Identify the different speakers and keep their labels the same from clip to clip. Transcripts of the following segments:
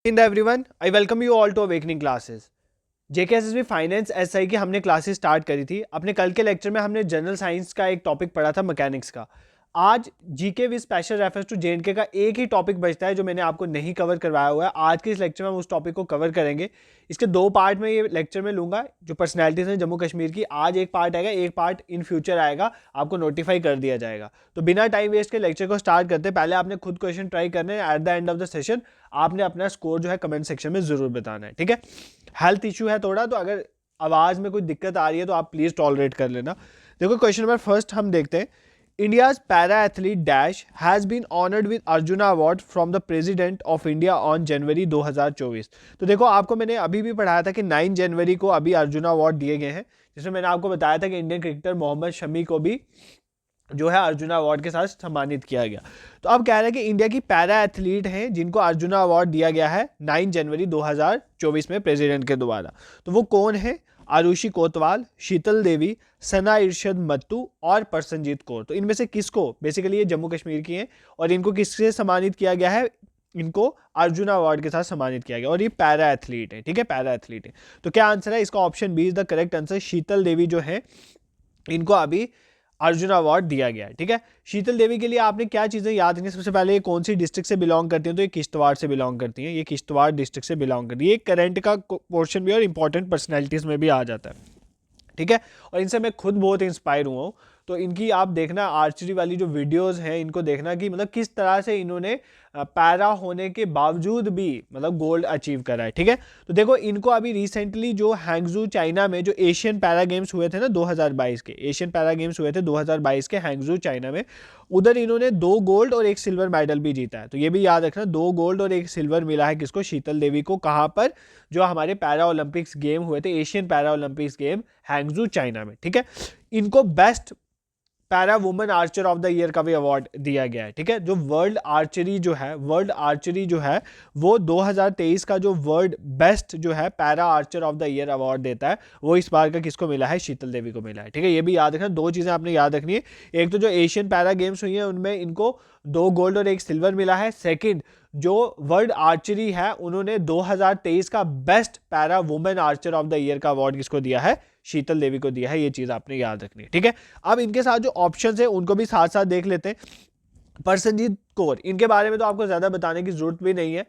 Speaker 1: In everyone I welcome you all to awakening classes. JKSSB finance SI की हमने classes start करी थी। अपने कल के लेक्चर में हमने जनरल साइंस का एक टॉपिक पढ़ा था मैकेनिक्स का। आज GK with special reference to J and K का एक ही टॉपिक बचता है जो मैंने आपको नहीं कवर करवाया हुआ है। आज के इस लेक्चर में हम उस टॉपिक को कवर करेंगे। इसके दो पार्ट में ये लेक्चर में लूंगा। जो पर्सनैलिटीज हैं जम्मू कश्मीर की, आज एक पार्ट आएगा, एक पार्ट इन फ्यूचर आएगा, आपको नोटिफाई कर दिया जाएगा। तो बिना टाइम वेस्ट के लेक्चर को स्टार्ट करते हैं। पहले आपने खुद क्वेश्चन ट्राई करने हैं। At the end of the session आपने अपना स्कोर जो है कमेंट सेक्शन में जरूर बताना है, ठीक है। हेल्थ इशू है थोड़ा, तो अगर आवाज में कोई दिक्कत आ रही है तो आप प्लीज टॉलरेट कर लेना। देखो क्वेश्चन नंबर फर्स्ट हम देखते हैं। India's para athlete dash has been honoured with Arjuna award from the president of India on January 2024। तो देखो आपको मैंने अभी भी पढ़ाया था कि 9 जनवरी को अभी अर्जुना अवार्ड दिए गए हैं, जिसमें मैंने आपको बताया था कि इंडियन क्रिकेटर मोहम्मद शमी को भी जो है अर्जुना अवार्ड के साथ सम्मानित किया गया। तो अब कह रहे हैं कि इंडिया की पैरा एथलीट हैं जिनको अर्जुना अवार्ड दिया गया है 9 जनवरी 2024 में प्रेसिडेंट के द्वारा। तो वो कौन है? आरुषि कोतवाल, शीतल देवी, सना इरशद मत्तू और परसनजीत कौर। तो इनमें से किसको, बेसिकली ये जम्मू कश्मीर की हैं और इनको किससे सम्मानित किया गया है? इनको अर्जुना अवार्ड के साथ सम्मानित किया गया और ये पैरा एथलीट है, ठीक है, पैरा एथलीट है। तो क्या आंसर है इसका? Option B is the correct answer. Sheetal Devi जो है इनको अभी अर्जुन अवार्ड दिया गया है, ठीक है। शीतल देवी के लिए आपने क्या चीजें याद रखनी? सबसे पहले ये कौन सी डिस्ट्रिक्ट से बिलोंग करती हैं? तो ये किश्तवाड़ से बिलोंग करती हैं। ये किश्तवाड़ डिस्ट्रिक्ट से बिलोंग करती है। ये करंट का पोर्शन भी और इंपॉर्टेंट पर्सनैलिटीज में भी आ जाता है, ठीक है। और इनसे मैं खुद बहुत इंस्पायर हुआ हूँ। तो इनकी आप देखना आर्चरी वाली जो वीडियोस हैं, इनको देखना कि मतलब किस तरह से इन्होंने पैरा होने के बावजूद भी मतलब गोल्ड अचीव करा है, ठीक है। तो देखो इनको अभी रिसेंटली जो हैंगजू चाइना में जो एशियन पैरा गेम्स हुए थे ना 2022 के, एशियन पैरा गेम्स हुए थे 2022 के हैंगजू चाइना में, उधर इन्होंने 2 गोल्ड और 1 सिल्वर मेडल भी जीता है। तो ये भी याद रखना, 2 गोल्ड और 1 सिल्वर मिला है किसको? शीतल देवी को। कहाँ पर? जो हमारे पैरा ओलंपिक्स गेम हुए थे, Asian para Olympics game Hangzhou China में, ठीक है। इनको best para women archer of the year का भी अवार्ड दिया गया है, ठीक है। जो वर्ल्ड आर्चरी जो है वो 2023 का जो वर्ल्ड बेस्ट जो है para Archer of the year award देता है, वो इस बार का किसको मिला है? शीतल देवी को मिला है, ठीक है। ये भी याद रखना, 2 चीजें आपने याद रखनी है। एक तो जो एशियन पैरा गेम्स हुई है उनमें इनको 2 गोल्ड और 1 सिल्वर मिला है। सेकेंड, जो वर्ल्ड आर्चरी है उन्होंने 2023 का best para women archer of the year का अवार्ड किसको दिया है? शीतल देवी को दिया है। ये चीज आपने याद रखनी है, ठीक है। अब इनके साथ जो ऑप्शंस है उनको भी साथ साथ देख लेते हैं। परसनजीत कौर, इनके बारे में तो आपको ज्यादा बताने की जरूरत भी नहीं है,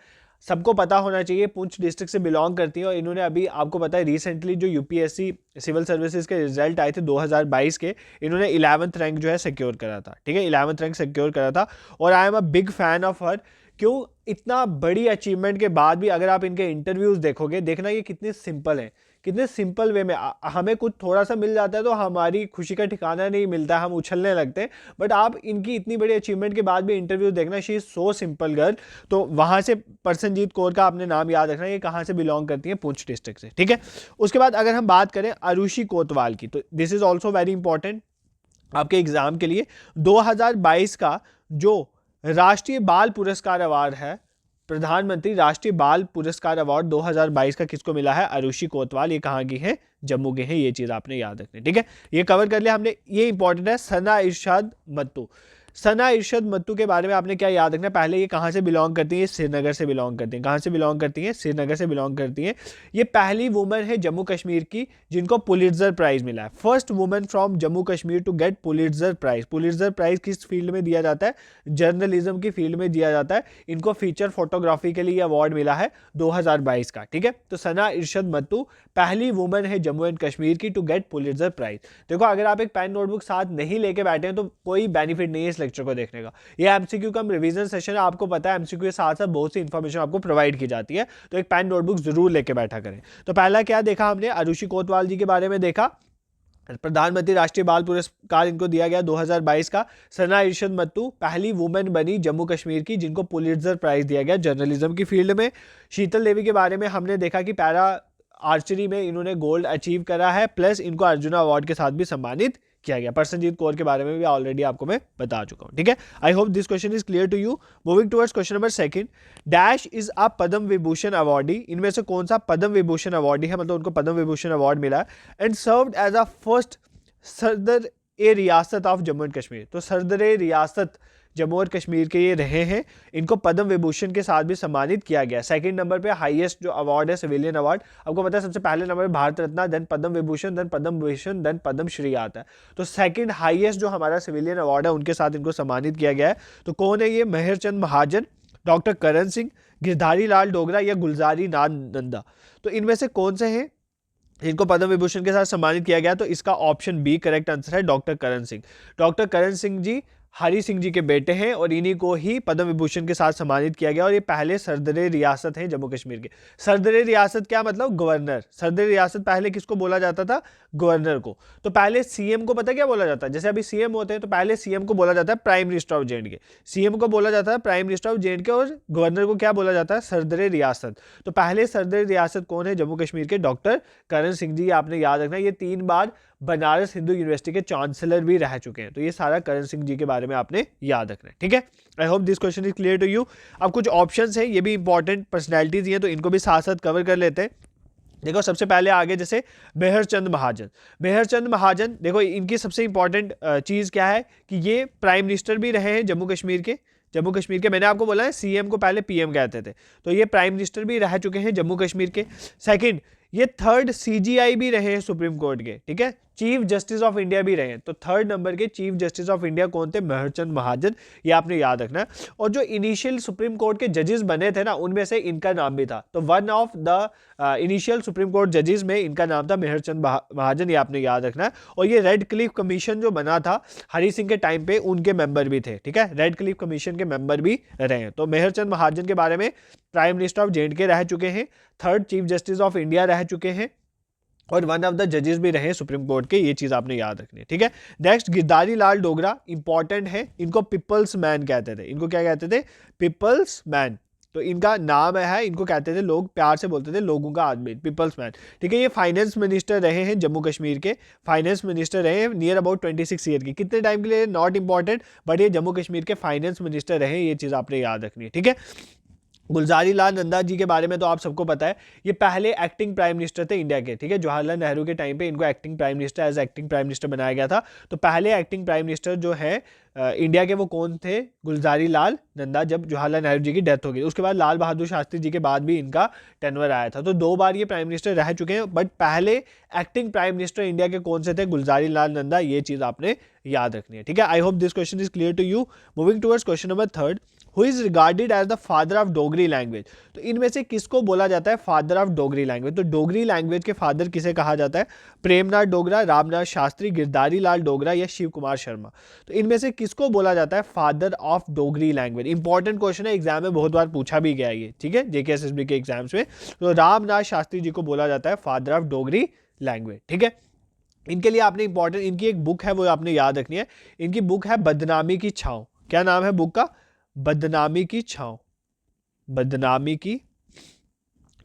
Speaker 1: सबको पता होना चाहिए। पुंछ डिस्ट्रिक्ट से बिलोंग करती है और इन्होंने अभी आपको पता है रिसेंटली जो यूपीएससी सिविल सर्विसेज के रिजल्ट आए थे 2022 के, इन्होंने 11th रैंक जो है सिक्योर करा था, ठीक है, 11th रैंक सिक्योर करा था। और I am a big fan of her. क्यों? इतना बड़ी अचीवमेंट के बाद भी अगर आप इनके इंटरव्यूज देखोगे, देखना ये कितने सिंपल है, कितने सिंपल वे में हमें कुछ थोड़ा सा मिल जाता है तो हमारी खुशी का ठिकाना नहीं मिलता, हम उछलने लगते हैं। बट आप इनकी इतनी बड़ी अचीवमेंट के बाद भी इंटरव्यू देखना, she is so simple girl. तो वहां से परसनजीत कौर का आपने नाम याद रखना, ये कहां से बिलोंग करती है? पुंछ डिस्ट्रिक्ट से, ठीक है। उसके बाद अगर हम बात करें आरुषि कोतवाल की, तो this is also very important आपके एग्जाम के लिए। 2022 का जो राष्ट्रीय बाल पुरस्कार अवार्ड है, प्रधानमंत्री राष्ट्रीय बाल पुरस्कार अवार्ड 2022 का किसको मिला है? आरुषि कोतवाल। ये कहाँ की है? जम्मू के हैं। ये चीज आपने याद रखनी, ठीक है। ये कवर कर लिया हमने। ये इंपॉर्टेंट है, सना इरशाद मत्तू। सना इरशद मत्तू के बारे में आपने क्या याद रखना? पहले ये कहाँ से बिलोंग करती है? श्रीनगर से बिलोंग करती हैं। कहाँ से बिलोंग करती हैं? श्रीनगर से बिलोंग करती हैं। ये पहली वुमेन है जम्मू कश्मीर की जिनको पुलिट्जर प्राइज मिला है। First women from Jammu Kashmir to get Pulitzer prize. Pulitzer prize किस फील्ड में दिया जाता है? जर्नलिज्म की फील्ड में दिया जाता है। इनको फीचर फोटोग्राफी के लिए अवार्ड मिला है 2022 का, ठीक है। तो सना इरशद मत्तू पहली वुमेन है जम्मू एंड कश्मीर की टू गेट पुलिट्जर प्राइज। देखो अगर आप एक पेन नोटबुक साथ नहीं लेके बैठे हैं तो कोई बेनिफिट नहीं है इस लेक्चर को देखने का। ये एमसीक्यू का रिवीजन सेशन है, आपको पता है एमसीक्यू के साथ साथ बहुत सी इंफॉर्मेशन आपको प्रोवाइड की जाती है, तो एक पेन नोटबुक जरूर लेके बैठा करें। तो पहला क्या देखा हमने? आरुषि कोतवाल जी के बारे में देखा। प्रधानमंत्री राष्ट्रीय बाल पुरस्कार इनको दिया गया 2022 का। सना इरशद मत्तू पहली वुमेन बनी जम्मू कश्मीर की जिनको पुलिट्जर प्राइज दिया गया जर्नलिज्म की फील्ड में। शीतल देवी के बारे में हमने देखा कि पैरा आर्चरी में इन्होंने गोल्ड अचीव करा है, प्लस इनको अर्जुना अवार्ड के साथ भी सम्मानित किया गया। परसनजीत कौर के बारे में भी ऑलरेडी आपको मैं बता चुका हूं, ठीक है। I hope this question is clear to you. Moving towards question number second, dash is a Padma Vibhushan awardee. इनमें से कौन सा पद्म विभूषण अवार्डी है, मतलब उनको पद्म विभूषण अवार्ड मिला है। And served as a first Sadr e रियासत ऑफ जम्मू एंड कश्मीर। तो सदर ए रियासत जम्मू और कश्मीर के ये रहे हैं, इनको पद्म विभूषण के साथ भी सम्मानित किया गया। सेकंड नंबर पे हाईएस्ट जो अवार्ड है सिविलियन अवार्ड, आपको पता है सबसे पहले नंबर पे Bharat Ratna, then Padma Vibhushan, then Padma Bhushan, then Padma Shri आता है। तो सेकंड हाईएस्ट जो हमारा सिविलियन अवार्ड है उनके साथ इनको सम्मानित किया गया है। तो कौन है ये? मेहरचंद महाजन, डॉक्टर करण सिंह, गिरधारी लाल डोगरा या गुलजारी लाल नंदा। तो इनमें से कौन से हैं इनको पद्म विभूषण के साथ सम्मानित किया गया? तो इसका ऑप्शन बी करेक्ट आंसर है, डॉक्टर करण सिंह। डॉक्टर करण सिंह जी हरि सिंह जी के बेटे हैं और इन्हीं को ही पद्म विभूषण के साथ सम्मानित किया गया और ये पहले सरदरे रियासत हैं जम्मू कश्मीर के। सरदरे रियासत क्या मतलब? गवर्नर। सरदरे रियासत पहले किसको बोला जाता था? गवर्नर को। तो पहले सीएम को पता क्या बोला जाता है? जैसे अभी सीएम होते हैं तो पहले सीएम को बोला जाता है prime minister of J and के, सीएम को बोला जाता है prime minister of J and के, और गवर्नर को क्या बोला जाता है? सरदरे रियासत। तो पहले सरदरे रियासत कौन है जम्मू कश्मीर के? डॉक्टर करण सिंह जी। आपने याद रखना ये 3 बार बनारस हिंदू यूनिवर्सिटी के चांसलर भी रह चुके हैं। तो ये सारा करण सिंह जी के बारे में आपने याद रखना है, ठीक है। I hope this question is clear to you. अब कुछ ऑप्शंस हैं, ये भी इंपॉर्टेंट पर्सनैलिटीज हैं, तो इनको भी साथ साथ कवर कर लेते हैं। देखो सबसे पहले आगे जैसे मेहरचंद महाजन। मेहरचंद महाजन देखो इनकी सबसे इंपॉर्टेंट चीज़ क्या है कि ये प्राइम मिनिस्टर भी रहे हैं जम्मू कश्मीर के। जम्मू कश्मीर के मैंने आपको बोला है सीएम को पहले पीएम कहते थे, तो ये प्राइम मिनिस्टर भी रह चुके हैं जम्मू कश्मीर के। सेकंड, ये थर्ड सीजीआई भी रहे हैं सुप्रीम कोर्ट के, ठीक है। चीफ जस्टिस ऑफ इंडिया भी रहे हैं। तो थर्ड नंबर के चीफ जस्टिस ऑफ इंडिया कौन थे? मेहरचंद महाजन। ये आपने याद रखना है। और जो इनिशियल सुप्रीम कोर्ट के जजेस बने थे ना, उनमें से इनका नाम भी था। तो one of the initial supreme court जजेस में इनका नाम था मेहरचंद महाजन, ये आपने याद रखना है। और ये रेड क्लिफ कमीशन जो बना था हरि सिंह के टाइम पे, उनके मेंबर भी थे, ठीक है। रेड क्लिफ कमीशन के मेंबर भी रहे हैं। तो मेहरचंद महाजन के बारे में प्राइम मिनिस्टर ऑफ जे&के रह चुके हैं, third chief justice of India रह चुके हैं, और वन ऑफ द जजेस भी रहे सुप्रीम कोर्ट के। ये चीज आपने याद रखनी है, ठीक है। नेक्स्ट, गिरधारी लाल डोगरा इंपॉर्टेंट है। इनको पीपल्स मैन कहते थे। इनको क्या कहते थे? People's man. तो इनका नाम है, इनको कहते थे लोग प्यार से बोलते थे लोगों का आदमी, पीपल्स मैन, ठीक है। ये फाइनेंस मिनिस्टर रहे हैं जम्मू कश्मीर के। फाइनेंस मिनिस्टर रहे हैं नियर अबाउट 26 ईयर की। कितने टाइम के लिए नॉट इंपॉर्टेंट, बट ये जम्मू कश्मीर के फाइनेंस मिनिस्टर रहे। ये चीज आपने याद रखनी है, ठीक है। गुलजारी लाल नंदा जी के बारे में तो आप सबको पता है, ये पहले एक्टिंग प्राइम मिनिस्टर थे इंडिया के, ठीक है। जवाहरलाल नेहरू के टाइम पे इनको acting prime minister acting prime minister बनाया गया था। तो पहले एक्टिंग प्राइम मिनिस्टर जो है इंडिया के, वो कौन थे? गुलजारी लाल नंदा, जब जवाहरलाल नेहरू जी की डेथ हो गई। उसके बाद लाल बहादुर शास्त्री जी के बाद भी इनका टेनवर आया था। तो 2 बार ये प्राइम मिनिस्टर रह चुके हैं, बट पहले एक्टिंग प्राइम मिनिस्टर इंडिया के कौन से थे? गुलजारी लाल नंदा। ये चीज आपने याद रखनी है, ठीक है। I hope this question is clear to you. Moving towards question number 3, who is regarded as the father of Dogri language. तो इनमें से किसको बोला जाता है फादर ऑफ डोगरी लैंग्वेज? तो डोगरी लैंग्वेज के फादर किसे कहा जाता है? प्रेमनाथ डोगरा, रामनाथ शास्त्री, गिरधारी लाल डोगरा या शिव कुमार शर्मा। तो इनमें से किसको बोला जाता है father of Dogri language? Important question है, एग्जाम में बहुत बार पूछा भी गया ये, ठीक है, जेकेएसएसबी के एग्जाम्स में। तो रामनाथ शास्त्री जी को बोला जाता है फादर ऑफ डोगरी लैंग्वेज, ठीक है। इनके लिए आपने इंपॉर्टेंट, इनकी एक बुक है वो आपने याद रखनी है। इनकी बुक है बदनामी की छांव। क्या नाम है बुक का? बदनामी की छांव। बदनामी की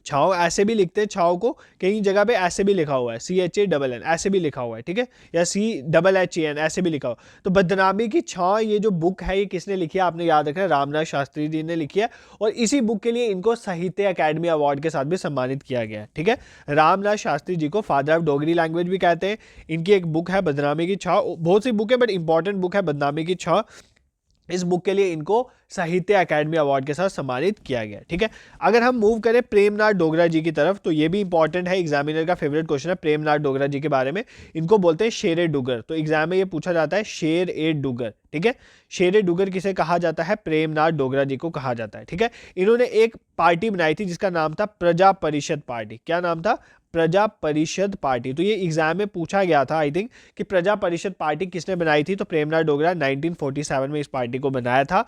Speaker 1: छांव, ऐसे भी लिखते हैं छांव को, कई जगह पे ऐसे भी लिखा हुआ है, CHANN ऐसे भी लिखा हुआ है, ठीक है, या CHHAN ऐसे भी लिखा हुआ। तो बदनामी की छांव ये जो बुक है, ये किसने लिखी है? आपने याद रखना है, रामनाथ शास्त्री जी ने लिखी है। और इसी बुक के लिए इनको साहित्य अकेडमी अवार्ड के साथ भी सम्मानित किया गया है, ठीक है। रामनाथ शास्त्री जी को फादर ऑफ डोगरी लैंग्वेज भी कहते हैं। इनकी एक बुक है बदनामी की छांव, बहुत सी बुक है बट इंपॉर्टेंट बुक है बदनामी की छांव। इस बुक के लिए इनको साहित्य अकेडमी अवार्ड के साथ सम्मानित किया गया, ठीक है। अगर हम मूव करें प्रेमनाथ डोगरा जी की तरफ, तो ये भी इंपॉर्टेंट है, एग्जामिनर का फेवरेट क्वेश्चन है प्रेमनाथ डोगरा जी के बारे में। इनको बोलते हैं शेरे डुगर। तो एग्जाम में ये पूछा जाता है शेर ए डुगर, ठीक है। शेरे डुगर किसे कहा जाता है? प्रेमनाथ डोगरा जी को कहा जाता है, ठीक है। इन्होंने एक पार्टी बनाई थी जिसका नाम था प्रजा परिषद पार्टी। क्या नाम था? प्रजा परिषद पार्टी। तो ये एग्जाम में पूछा गया था आई थिंक कि प्रजा परिषद पार्टी किसने बनाई थी? तो प्रेमनाथ डोगरा 1947 में इस पार्टी को बनाया था।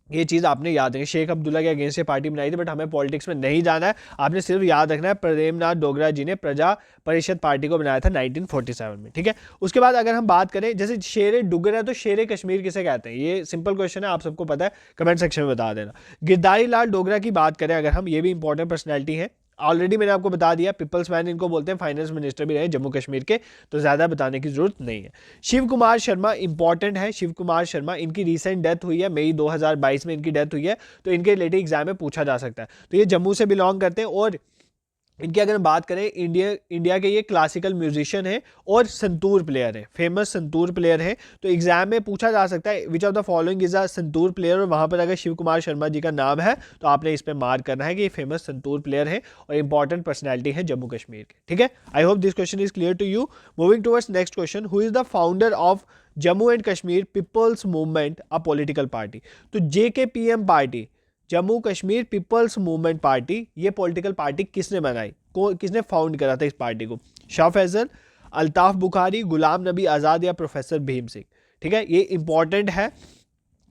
Speaker 1: ये चीज़ आपने याद रखनी। शेख अब्दुल्ला के अगेंस्ट ये पार्टी बनाई थी, बट हमें पॉलिटिक्स में नहीं जाना है, आपने सिर्फ याद रखना है प्रेमनाथ डोगरा जी ने प्रजा परिषद पार्टी को बनाया था 1947 में, ठीक है। उसके बाद अगर हम बात करें, जैसे शेरे डुगर है तो शेरे कश्मीर किसे कहते हैं? ये सिंपल क्वेश्चन है, आप सबको पता है, कमेंट सेक्शन में बता देना। गिरधारी लाल डोगरा की बात करें अगर हम, ये भी इंपॉर्टेंट पर्सनैलिटी है, ऑलरेडी मैंने आपको बता दिया, पीपल्स मैन इनको बोलते हैं, फाइनेंस मिनिस्टर भी रहे जम्मू कश्मीर के, तो ज़्यादा बताने की जरूरत नहीं है। शिव कुमार शर्मा इंपॉर्टेंट है। शिव कुमार शर्मा, इनकी रिसेंट डेथ हुई है, मई 2022 में इनकी डेथ हुई है, तो इनके रिलेटेड एग्जाम में पूछा जा सकता है। तो ये जम्मू से बिलोंग करते हैं और इनकी अगर हम बात करें, इंडिया के ये क्लासिकल म्यूजिशियन है और संतूर प्लेयर है, फेमस संतूर प्लेयर है। तो एग्जाम में पूछा जा सकता है which of the following is a santoor player, और वहां पर अगर शिव कुमार शर्मा जी का नाम है तो आपने इस पर मार्क करना है कि ये फेमस संतूर प्लेयर है और इंपॉर्टेंट पर्सनैलिटी है जम्मू कश्मीर के। ठीक है, I hope this question is clear to you. Moving towards next question, who is the founder of Jammu and Kashmir people's movement a political party? तो JKPM party, Jammu Kashmir people's movement party, ये political party किसने बनाई, किसने found करा था इस party को? शाह फैजल, अल्ताफ बुखारी, गुलाम नबी आज़ाद या प्रोफेसर भीम सिंह? ठीक है, ये इंपॉर्टेंट है।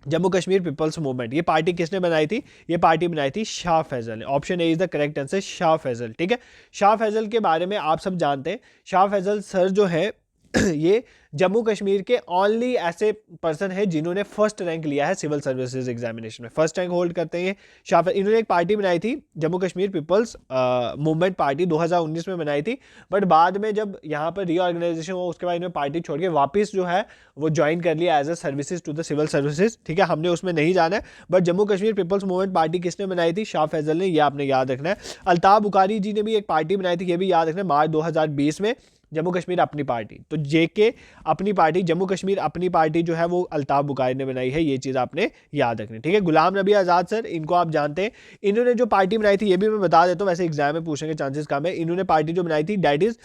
Speaker 1: जम्मू कश्मीर पीपल्स मूवमेंट, ये पार्टी किसने बनाई थी? ये पार्टी बनाई थी शाह फैजल ने। Option A is the correct answer, Shah Faisal. ठीक है, शाह फैजल के बारे में आप सब जानते हैं। शाह फैजल सर जो है ये जम्मू कश्मीर के ओनली ऐसे पर्सन है जिन्होंने फर्स्ट रैंक लिया है सिविल सर्विसेज एग्जामिनेशन में, फर्स्ट रैंक होल्ड करते हैं शाह। इन्होंने एक पार्टी बनाई थी Jammu Kashmir people's movement party, 2019 में बनाई थी, बट बाद में जब यहाँ पर रीऑर्गेनाइजेशन हुआ उसके बाद इन्होंने पार्टी छोड़ के वापस जो है वो ज्वाइन कर लिया as a services to the civil services. ठीक है, हमने उसमें नहीं जाना है, but Jammu Kashmir people's movement party किसने बनाई थी? शाह फैजल ने, ये आपने याद रखना है। अल्ताफ बुखारी जी ने भी एक पार्टी बनाई थी, ये भी याद रखना है, मार्च 2020 में, जम्मू कश्मीर अपनी पार्टी। तो JK अपनी पार्टी, जम्मू कश्मीर अपनी पार्टी जो है वो अल्ताफ बुखारी ने बनाई है, ये चीज़ आपने याद रखनी। ठीक है, गुलाम नबी आज़ाद सर, इनको आप जानते हैं, इन्होंने जो पार्टी बनाई थी ये भी मैं बता देता हूँ, वैसे एग्जाम में पूछने के चांसेस कम है। इन्होंने पार्टी जो बनाई थी दैट इज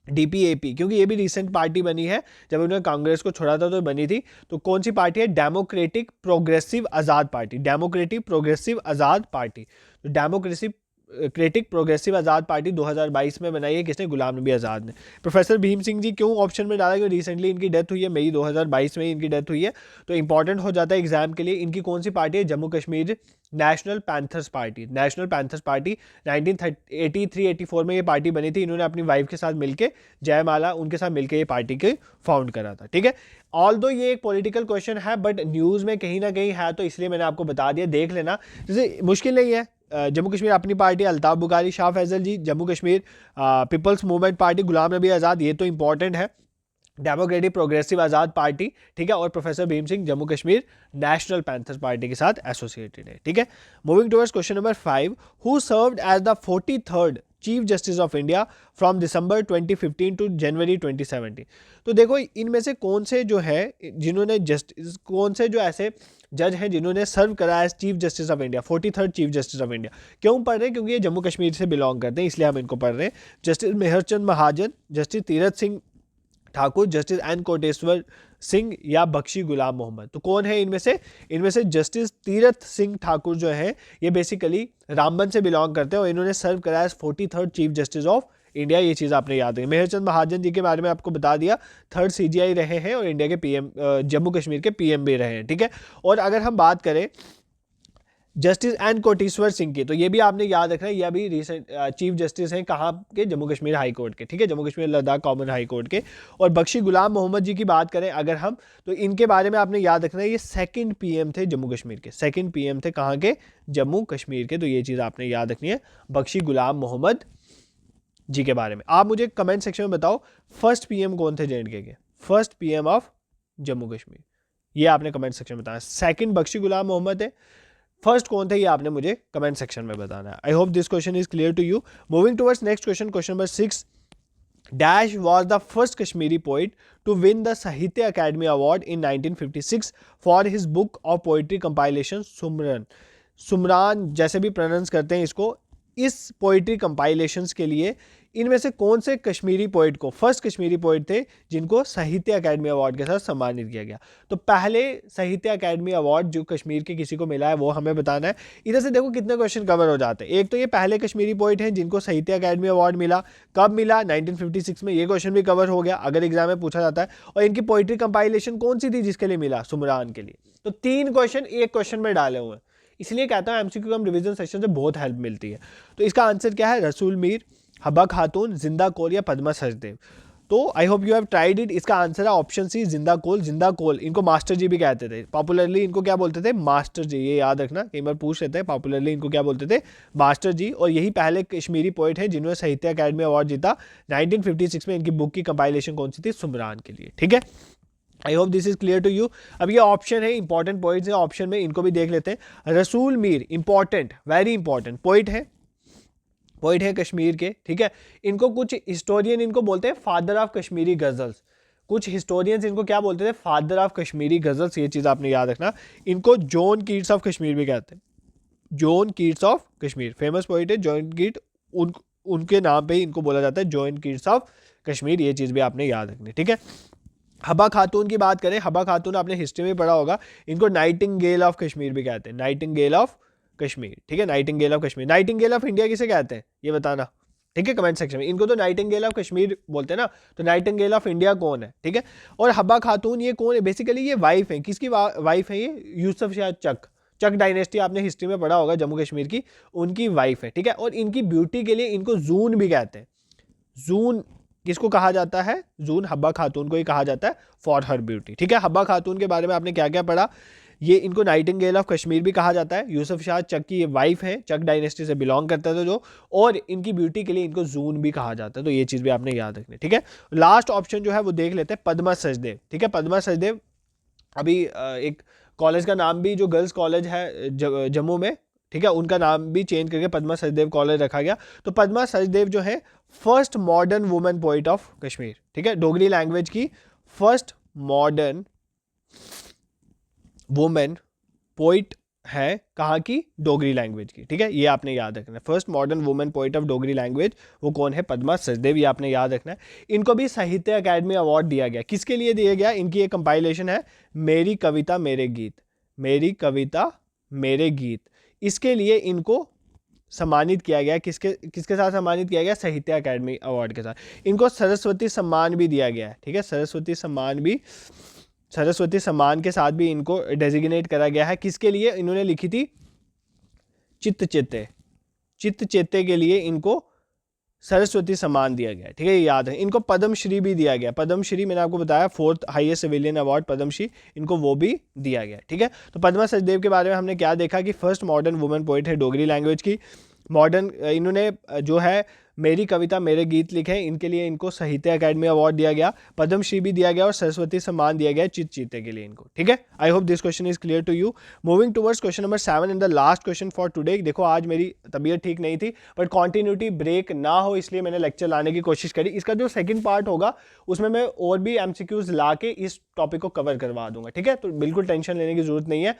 Speaker 1: DPAP, क्योंकि ये भी रिसेंट पार्टी बनी है, जब उन्होंने कांग्रेस को छोड़ा था तो बनी थी। तो कौन सी पार्टी है? डेमोक्रेटिक प्रोग्रेसिव आज़ाद पार्टी, डेमोक्रेटिक प्रोग्रेसिव आज़ाद पार्टी। तो डेमोक्रेटिक प्रोग्रेसिव आज़ाद पार्टी 2022 में बनाई है, किसने? गुलाम नबी आज़ाद ने। प्रोफेसर भीम सिंह जी क्यों ऑप्शन में डाला? क्योंकि रिसेंटली इनकी डेथ हुई है, मई 2022 में इनकी डेथ हुई है, तो इंपॉर्टेंट हो जाता है एग्जाम के लिए। इनकी कौन सी पार्टी है? Jammu Kashmir national panthers party, national panthers party 1983-84 में ये पार्टी बनी थी। इन्होंने अपनी वाइफ के साथ मिलके, जयमाला, उनके साथ मिलके ये पार्टी के फाउंड करा था। ठीक है, ऑल्दो ये एक पॉलिटिकल क्वेश्चन है बट न्यूज़ में कहीं ना कहीं है, तो इसलिए मैंने आपको बता दिया, देख लेना, जैसे मुश्किल नहीं है। Jammu Kashmir Apni party, Altaf Bukhari, Shah Faesal ji, Jammu Kashmir people's movement party, Ghulam Nabi Azad, ये तो इंपॉर्टेंट है, डेमोक्रेटिक प्रोग्रेसिव आज़ाद पार्टी। ठीक है, और professor Bhim Singh Jammu Kashmir national panthers party के साथ एसोसिएटेड है। ठीक है, moving towards question number 5, who served as the 43rd chief justice of India from December 2015 to January 2017? तो देखो इनमें से कौन से जो है जिन्होंने जस्टिस, कौन से जो ऐसे जज हैं जिन्होंने सर्व करा as chief justice of India, 43rd chief justice of India? क्यों पढ़ रहे हैं? क्योंकि ये जम्मू कश्मीर से बिलोंग करते हैं, इसलिए हम इनको पढ़ रहे हैं। Justice Meharchand Mahajan, justice Tirath Singh Thakur, justice N Koteswar Singh या बख्शी गुलाम मोहम्मद? तो कौन है इनमें से? इनमें से जस्टिस तीरथ सिंह ठाकुर जो है ये बेसिकली रामबन से बिलोंग करते हैं और इन्होंने सर्व कराया 43rd chief justice of India, ये चीज़ आपने याद रखी। मेहरचंद महाजन जी के बारे में आपको बता दिया, 3rd CGI रहे हैं और इंडिया के PM, जम्मू कश्मीर के PM भी रहे हैं। ठीक है, और अगर हम बात करें जस्टिस एन कोटेश्वर सिंह की, तो ये भी आपने याद रखना है, ये भी रिसेंट चीफ जस्टिस हैं कहाँ के? जम्मू कश्मीर हाई कोर्ट के। ठीक है, Jammu Kashmir Ladakh common high court के। और बख्शी गुलाम मोहम्मद जी की बात करें अगर हम, तो इनके बारे में आपने याद रखना है, ये 2nd PM थे जम्मू कश्मीर के, 2nd PM थे कहाँ के? जम्मू कश्मीर के। तो ये चीज़ आपने याद रखनी है बख्शी गुलाम मोहम्मद जी के बारे में। आप मुझे कमेंट सेक्शन में बताओ फर्स्ट PM कौन थे J&K के? First PM of Jammu Kashmir, ये आपने कमेंट सेक्शन में बताना। 2nd बख्शी गुलाम मोहम्मद है, फर्स्ट कौन थे ये आपने मुझे कमेंट सेक्शन में बताना है। I hope this question is clear to you. Moving towards next question, question number 6, dash was the first Kashmiri poet to win the Sahitya academy award in 1956 for his book of poetry compilation Sumran? Sumran जैसे भी pronounce करते हैं इसको, इस poetry compilations के लिए इनमें से कौन से कश्मीरी पोइट को, फर्स्ट कश्मीरी पोइट थे जिनको साहित्य अकेडमी अवार्ड के साथ सम्मानित किया गया? तो पहले साहित्य अकेडमी अवार्ड जो कश्मीर के किसी को मिला है वो हमें बताना है। इधर से देखो कितने क्वेश्चन कवर हो जाते हैं। एक तो ये पहले कश्मीरी पोइट हैं जिनको साहित्य अकेडमी अवार्ड मिला, कब मिला? 1956 में, ये क्वेश्चन भी कवर हो गया अगर एग्जाम में पूछा जाता है। और इनकी पोइट्री कंपाइलेशन कौन सी थी जिसके लिए मिला? सुमरान के लिए। तो 3 क्वेश्चन एक क्वेश्चन में डाले हुए हैं, इसलिए कहता हूँ MCQ कम रिवीजन सेक्शन से बहुत हेल्प मिलती है। तो इसका आंसर क्या है? रसूल मीर, हब्बा खातून, जिंदा कोल या पद्मा सचदेव? तो I hope you have tried it. इसका आंसर है ऑप्शन सी, जिंदा कोल। जिंदा कोल, इनको मास्टर जी भी कहते थे, पॉपुलरली इनको क्या बोलते थे? मास्टर जी। ये याद रखना, कई बार पूछ लेते हैं, पॉपुलरली इनको क्या बोलते थे? मास्टर जी। और यही पहले कश्मीरी पोइट हैं जिन्होंने साहित्य अकेडमी अवार्ड जीता 1956 में। इनकी बुक की कंपाइलेशन कौन सी थी? सुमरान के लिए। ठीक है, I hope this is clear to you. अब ये ऑप्शन है, इंपॉर्टेंट पॉइंट्स है ऑप्शन में, इनको भी देख लेते हैं। रसूल Mir important, very important poet है, पोइट है कश्मीर के, ठीक है। इनको कुछ हिस्टोरियन इनको बोलते हैं फादर ऑफ कश्मीरी गजल्स, कुछ हिस्टोरियंस इनको क्या बोलते थे, फादर ऑफ कश्मीरी गजल्स, ये चीज़ आपने याद रखना। इनको जॉन कीट्स ऑफ कश्मीर भी कहते हैं, John Keats of Kashmir, famous poet है जॉन कीट, उनके नाम पे ही इनको बोला जाता है जॉन कीट्स ऑफ कश्मीर, ये चीज़ भी आपने याद रखनी, ठीक है। हबा खातून की बात करें, हबा खातून आपने हिस्ट्री में पढ़ा होगा, इनको नाइटिंगेल ऑफ कश्मीर भी कहते हैं, नाइटिंगेल ऑफ कश्मीर, ठीक है, Nightingale of Kashmir. Nightingale of India किसे कहते हैं ये बताना, ठीक है, कमेंट सेक्शन में। इनको तो नाइटिंगेल ऑफ कश्मीर बोलते हैं ना, तो नाइटिंगेल ऑफ इंडिया कौन है, ठीक है। और हबा खातून ये कौन है, बेसिकली ये वाइफ है, किसकी वाइफ है, ये यूसुफ शाह चक डायनेस्टी आपने हिस्ट्री में पढ़ा होगा जम्मू कश्मीर की, उनकी वाइफ है, ठीक है। और इनकी ब्यूटी के लिए इनको जून भी कहते हैं, जून किसको कहा जाता है, जून हब्बा खातून को ही कहा जाता है फॉर हर ब्यूटी, ठीक है। हब्बा खातून के बारे में आपने क्या क्या पढ़ा, ये इनको नाइटिंगेल ऑफ कश्मीर भी कहा जाता है, यूसुफ शाह चक की ये वाइफ है, चक डायनेस्टी से बिलोंग करता था जो, और इनकी ब्यूटी के लिए इनको जून भी कहा जाता है, तो ये चीज़ भी आपने याद रखनी, ठीक है। लास्ट ऑप्शन जो है वो देख लेते हैं, पद्मा सचदेव, ठीक है। पद्मा सचदेव अभी एक कॉलेज का नाम भी, जो गर्ल्स कॉलेज है जम्मू में, ठीक है, उनका नाम भी चेंज करके पद्मा सचदेव कॉलेज रखा गया। तो पद्मा सचदेव जो है first modern women poet of Kashmir, ठीक है, डोगरी लैंग्वेज की फर्स्ट मॉडर्न वुमेन पोइट है, कहाँ की, डोगरी लैंग्वेज की, ठीक है, ये आपने याद रखना है। First modern women poet of Dogri language वो कौन है, पद्मा सचदेव, ये आपने याद रखना है। इनको भी साहित्य अकादमी अवार्ड दिया गया, किसके लिए दिया गया, इनकी एक कंपाइलेशन है मेरी कविता मेरे गीत, मेरी कविता मेरे गीत, इसके लिए इनको सम्मानित किया गया, किसके किसके साथ सम्मानित किया गया, साहित्य अकादमी अवार्ड के साथ। इनको सरस्वती सम्मान भी दिया गया है, ठीक है, सरस्वती सम्मान के साथ भी इनको डेजिग्नेट करा गया है, किसके लिए, इन्होंने लिखी थी चित्त चेते के लिए इनको सरस्वती सम्मान दिया गया, ठीक है, ये याद है। इनको पद्मश्री भी दिया गया, पद्मश्री मैंने आपको बताया 4th highest civilian award Padmashri, इनको वो भी दिया गया, ठीक है। तो पद्मा सचदेव के बारे में हमने क्या देखा कि फर्स्ट मॉडर्न वुमेन पोइट है डोगरी लैंग्वेज की, मॉडर्न, इन्होंने जो है मेरी कविता मेरे गीत लिखे, इनके लिए इनको साहित्य अकादमी अवार्ड दिया गया, पद्मश्री भी दिया गया और सरस्वती सम्मान दिया गया चित्त चीते के लिए इनको, ठीक है। I hope this question is clear to you. Moving towards question number 7 and the last question for today. देखो आज मेरी तबीयत ठीक नहीं थी, बट कॉन्टिन्यूटी ब्रेक ना हो इसलिए मैंने लेक्चर लाने की कोशिश करी। इसका जो सेकंड पार्ट होगा उसमें मैं और भी एमसीक्यूज ला के इस टॉपिक को कवर करवा दूंगा, ठीक है, तो बिल्कुल टेंशन लेने की जरूरत नहीं है,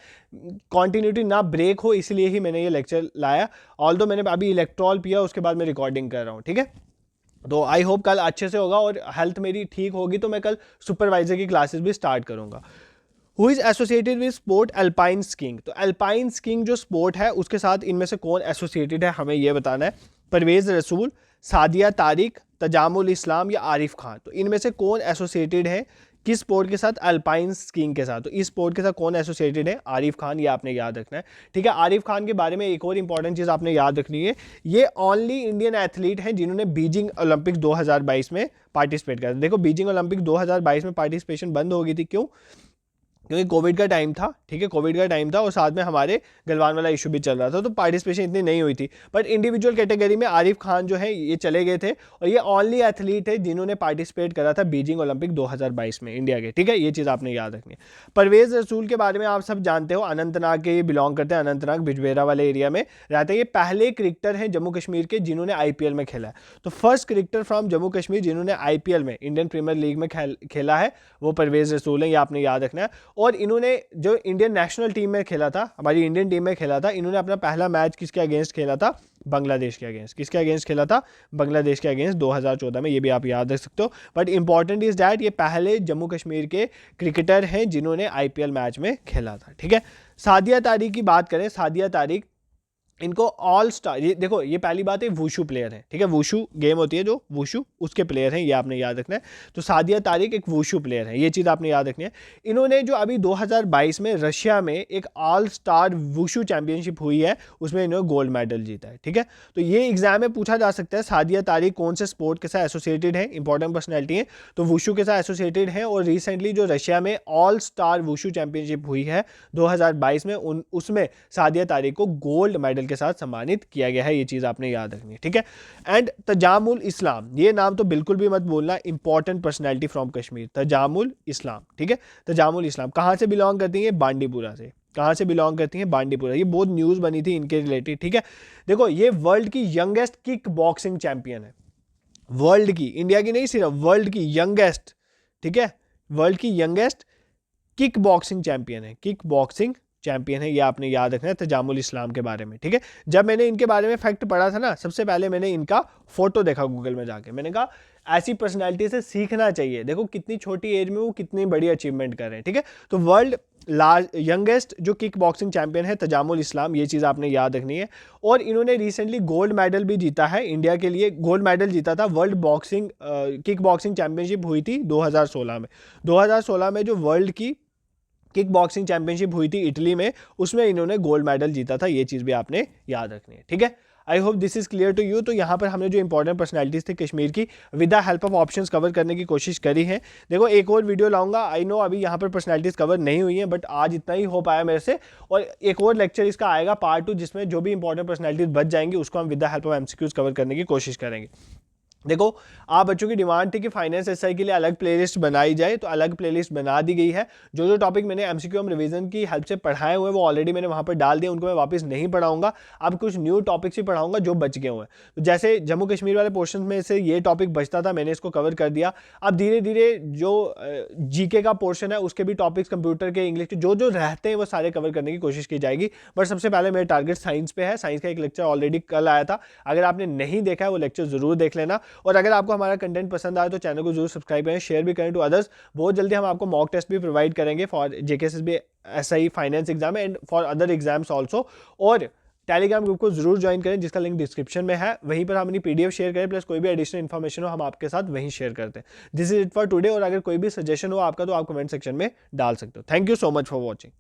Speaker 1: कॉन्टिन्यूटी ना ब्रेक हो इसलिए ही मैंने ये लेक्चर लाया। ऑल्दो मैंने अभी इलेक्ट्रॉल पिया, उसके बाद मैं रिकॉर्डिंग कर रहा हूँ, ठीक है। तो आई होप कल अच्छे से होगा और हेल्थ मेरी ठीक होगी तो मैं कल सुपरवाइजर की क्लासेस भी स्टार्ट करूंगा। Who is associated with sport alpine skiing, तो अल्पाइन स्कीइंग जो स्पोर्ट है उसके साथ इनमें से कौन एसोसिएटेड है हमें ये बताना है। परवेज रसूल, सादिया तारिक, तजामुल इस्लाम या आरिफ खान, तो इनमें से कौन एसोसिएटेड है किस स्पोर्ट के साथ, अल्पाइन स्कीइंग के साथ, तो इस स्पोर्ट के साथ कौन एसोसिएटेड है, आरिफ खान, ये आपने याद रखना है, ठीक है। आरिफ खान के बारे में एक और इंपॉर्टेंट चीज़ आपने याद रखनी है, ये ओनली इंडियन एथलीट हैं जिन्होंने बीजिंग ओलंपिक्स 2022 में पार्टिसिपेट किया। देखो बीजिंग ओलंपिक 2022 में पार्टिसिपेशन बंद हो गई थी, क्यों, क्योंकि कोविड का टाइम था, ठीक है, कोविड का टाइम था और साथ में हमारे गलवान वाला इशू भी चल रहा था, तो पार्टिसिपेशन इतनी नहीं हुई थी। बट इंडिविजुअल कैटेगरी में आरिफ खान जो है ये चले गए थे और ये ओनली एथलीट है जिन्होंने पार्टिसिपेट करा था बीजिंग ओलंपिक 2022 में इंडिया के, ठीक है, ये चीज़ आपने याद रखनी है। परवेज रसूल के बारे में आप सब जानते हो, अनंतनाग के ये बिलोंग करते हैं, अनंतनाग बिजबेरा वाले एरिया में रहते हैं। ये पहले क्रिकेटर हैं जम्मू कश्मीर के जिन्होंने IPL में खेला है, तो first cricketer from Jammu Kashmir जिन्होंने IPL में, इंडियन प्रीमियर लीग में खेला है वो परवेज रसूल है, ये आपने याद रखना है। और इन्होंने जो इंडियन नेशनल टीम में खेला था, हमारी इंडियन टीम में खेला था, इन्होंने अपना पहला मैच किसके अगेंस्ट खेला था, बांग्लादेश के अगेंस्ट, किसके अगेंस्ट खेला था, बांग्लादेश के अगेंस्ट 2014 में, ये भी आप याद रख सकते हो। बट इंपॉर्टेंट इज दैट ये पहले जम्मू कश्मीर के क्रिकेटर हैं जिन्होंने IPL मैच में खेला था, ठीक है। सादिया तारिक की बात करें, सादिया तारिक इनको ऑल स्टार, ये देखो ये पहली बात है वुशु प्लेयर है, ठीक है, वुशु गेम होती है जो वुशु, उसके प्लेयर हैं, ये आपने याद रखना है। तो सादिया तारिक एक वुशु प्लेयर है, ये चीज़ आपने याद रखनी है। इन्होंने जो अभी 2022 में रशिया में एक ऑल स्टार वुशु चैंपियनशिप हुई है उसमें इन्होंने गोल्ड मेडल जीता है, ठीक है। तो ये एग्जाम में पूछा जा सकता है सादिया तारिक कौन से स्पोर्ट के साथ एसोसिएटेड है, इंपॉर्टेंट पर्सनैलिटी है, तो वुशु के साथ एसोसिएटेड है। और रिसेंटली जो रशिया में ऑल स्टार वुशु चैंपियनशिप हुई है 2022 में, उसमें सादिया तारिक को गोल्ड मेडल के साथ सम्मानित किया गया है, ये चीज आपने याद रखनी है, ठीक है। एंड तजामुल इस्लाम, ये नाम तो बिल्कुल भी मत बोलना, important personality from Kashmir, Tajamul Islam, ठीक है। तजामुल इस्लाम कहां से बिलोंग करती है, बांडीपुरा से, कहाँ से बिलोंग करती हैं? बांडीपुरा। ये बहुत न्यूज़ बनी थी इनके रिलेटेड, ठीक है। देखो ये वर्ल्ड की यंगेस्ट किक बॉक्सिंग चैंपियन है, वर्ल्ड की, इंडिया की नहीं, सिर्फ वर्ल्ड की यंगेस्ट, ठीक है, वर्ल्ड की यंगेस्ट किक बॉक्सिंग चैंपियन है, किक बॉक्सिंग चैंपियन है, ये आपने याद रखना है तजामुल इस्लाम के बारे में, ठीक है। जब मैंने इनके बारे में फैक्ट पढ़ा था ना, सबसे पहले मैंने इनका फोटो देखा गूगल में जाके, मैंने कहा ऐसी पर्सनैलिटी से सीखना चाहिए, देखो कितनी छोटी एज में वो कितनी बड़ी अचीवमेंट कर रहे हैं, ठीक है। तो वर्ल्ड यंगेस्ट जो किक बॉक्सिंग चैंपियन है तजामुल इस्लाम, ये चीज़ आपने याद रखनी है। और इन्होंने रिसेंटली गोल्ड मेडल भी जीता है, इंडिया के लिए गोल्ड मेडल जीता था। World boxing kick boxing championship हुई थी 2016 में, 2016 में जो वर्ल्ड की किक बॉक्सिंग चैंपियनशिप हुई थी इटली में, उसमें इन्होंने गोल्ड मेडल जीता था, ये चीज़ भी आपने याद रखनी है, ठीक है। I hope this is clear to you. तो यहाँ पर हमने जो इंपॉर्टेंट पर्सनैलिटीज थी कश्मीर की with the help of options cover करने की कोशिश करी है। देखो एक और वीडियो लाऊंगा, आई नो अभी यहाँ पर पर्सनैलिटीज कवर नहीं हुई हैं, बट आज इतना ही हो पाया मेरे से, और एक और लेक्चर इसका आएगा पार्ट 2, जिसमें जो भी इंपॉर्टेंट पर्सनैलिटीज बच जाएंगी उसको हम with the help of MCQs cover करने की कोशिश करेंगे। देखो आप बच्चों की डिमांड थी कि फाइनेंस एसआई के लिए अलग प्लेलिस्ट बनाई जाए, तो अलग प्लेलिस्ट बना दी गई है। जो जो टॉपिक मैंने एमसीक्यू रिवीजन की हेल्प से पढ़ाए हुए वो ऑलरेडी मैंने वहाँ पर डाल दिया, उनको मैं वापस नहीं पढ़ाऊंगा। अब कुछ न्यू टॉपिक्स ही पढ़ाऊंगा जो बच गए हुए हैं। तो जैसे जम्मू कश्मीर वाले पोर्शन में से ये टॉपिक बचता था, मैंने इसको कवर कर दिया। अब धीरे धीरे जो जीके का पोर्शन है उसके भी टॉपिक्स, कंप्यूटर के, इंग्लिश के जो जो रहते हैं वो सारे कवर करने की कोशिश की जाएगी। बट सबसे पहले मेरा टारगेट साइंस पे है। साइंस का एक लेक्चर ऑलरेडी कल आया था, अगर आपने नहीं देखा है वो लेक्चर जरूर देख लेना। और अगर आपको हमारा कंटेंट पसंद आए तो चैनल को जरूर सब्सक्राइब करें, शेयर भी करें टू अदर्स। बहुत जल्दी हम आपको मॉक टेस्ट भी प्रोवाइड करेंगे for JKSSB SI finance exam and for other exams also. और टेलीग्राम ग्रुप को जरूर ज्वाइन करें जिसका लिंक डिस्क्रिप्शन में है, वहीं पर हम अपनी पीडीएफ शेयर करें, प्लस कोई भी एडिशनल इन्फॉर्मेशन हो हम आपके साथ वहीं शेयर करते हैं। This is it for today. और अगर कोई भी सजेशन हो आपका तो आप कमेंट सेक्शन में डाल सकते हो। Thank you so much for watching.